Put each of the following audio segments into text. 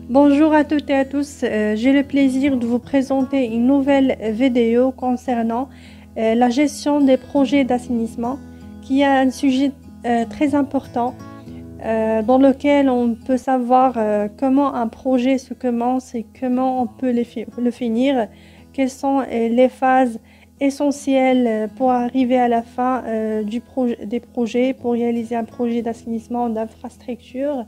Bonjour à toutes et à tous, j'ai le plaisir de vous présenter une nouvelle vidéo concernant la gestion des projets d'assainissement, qui est un sujet très important dans lequel on peut savoir comment un projet se commence et comment on peut le finir, quelles sont les phases essentielles pour arriver à la fin des projets, pour réaliser un projet d'assainissement d'infrastructure.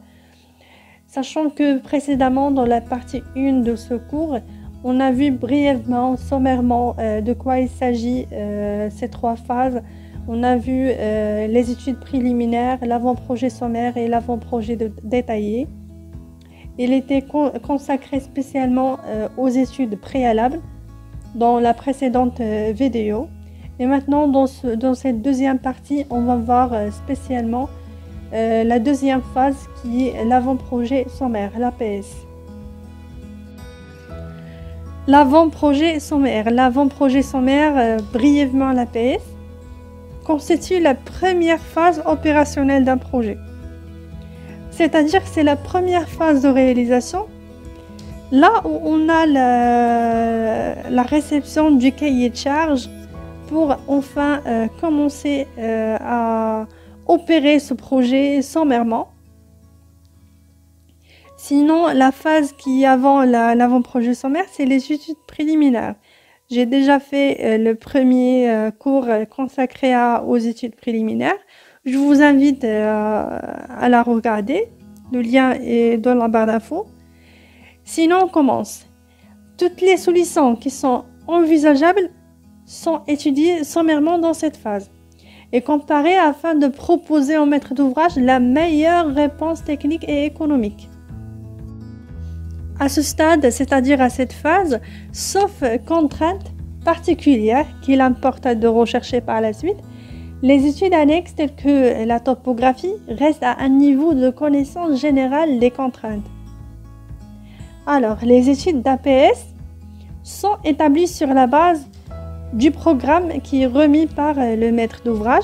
Sachant que précédemment, dans la partie 1 de ce cours, on a vu brièvement, sommairement, de quoi il s'agit, ces trois phases. On a vu les études préliminaires, l'avant-projet sommaire et l'avant-projet détaillé. Il était consacré spécialement aux études préalables dans la précédente vidéo. Et maintenant, dans cette deuxième partie, on va voir spécialement la deuxième phase qui est l'avant-projet sommaire, l'APS. L'avant-projet sommaire, brièvement l'APS, constitue la première phase opérationnelle d'un projet. C'est-à-dire que c'est la première phase de réalisation, là où on a la réception du cahier de charge pour enfin commencer à opérer ce projet sommairement. Sinon, la phase qui est avant l'avant-projet sommaire, c'est les études préliminaires. J'ai déjà fait le premier cours consacré aux études préliminaires. Je vous invite à la regarder. Le lien est dans la barre d'infos. Sinon, on commence. Toutes les solutions qui sont envisageables sont étudiées sommairement dans cette phase et comparées afin de proposer au maître d'ouvrage la meilleure réponse technique et économique. À ce stade, c'est-à-dire à cette phase, sauf contraintes particulières qu'il importe de rechercher par la suite, les études annexes telles que la topographie restent à un niveau de connaissance générale des contraintes. Alors, les études d'APS sont établies sur la base du programme qui est remis par le maître d'ouvrage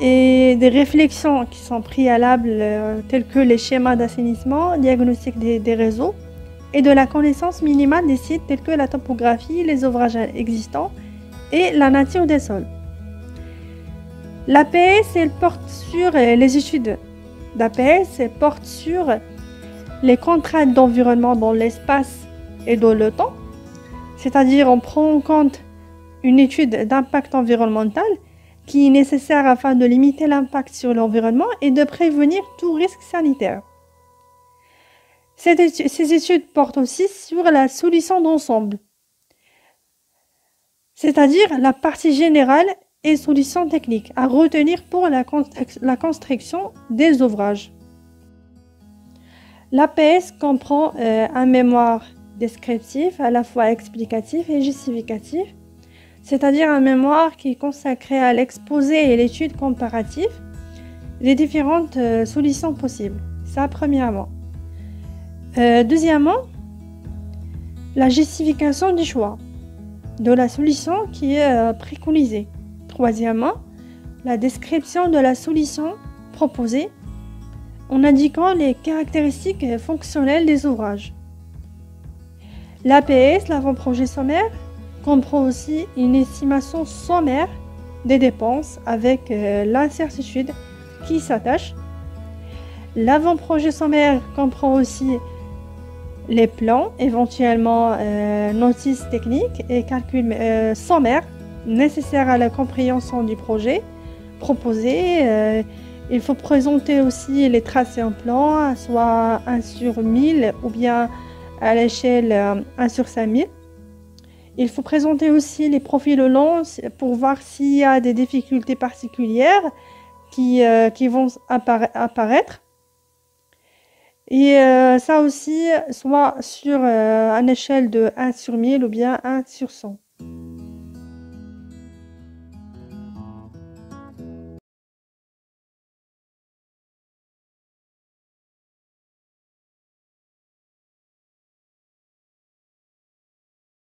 et des réflexions qui sont préalables telles que les schémas d'assainissement, diagnostic des réseaux et de la connaissance minimale des sites tels que la topographie, les ouvrages existants et la nature des sols. L'APS, elle porte sur les études d'APS, elle porte sur les contraintes d'environnement dans l'espace et dans le temps, c'est-à-dire on prend en compte une étude d'impact environnemental qui est nécessaire afin de limiter l'impact sur l'environnement et de prévenir tout risque sanitaire. Ces études portent aussi sur la solution d'ensemble, c'est-à-dire la partie générale et solution technique à retenir pour la construction des ouvrages. L'APS comprend un mémoire descriptif, à la fois explicatif et justificatif, c'est-à-dire un mémoire qui est consacré à l'exposé et l'étude comparative des différentes solutions possibles. Ça, premièrement. Deuxièmement, la justification du choix de la solution qui est préconisée. Troisièmement, la description de la solution proposée en indiquant les caractéristiques fonctionnelles des ouvrages. L'APS, l'avant-projet sommaire, comprend aussi une estimation sommaire des dépenses avec l'incertitude qui s'attache. L'avant-projet sommaire comprend aussi les plans, éventuellement notices techniques et calculs sommaires nécessaires à la compréhension du projet proposé. Il faut présenter aussi les tracés en plan, soit 1 sur 1000 ou bien à l'échelle 1 sur 5000. Il faut présenter aussi les profils longs pour voir s'il y a des difficultés particulières qui vont apparaître. Et ça aussi, soit sur une échelle de 1 sur 1000 ou bien 1 sur 100.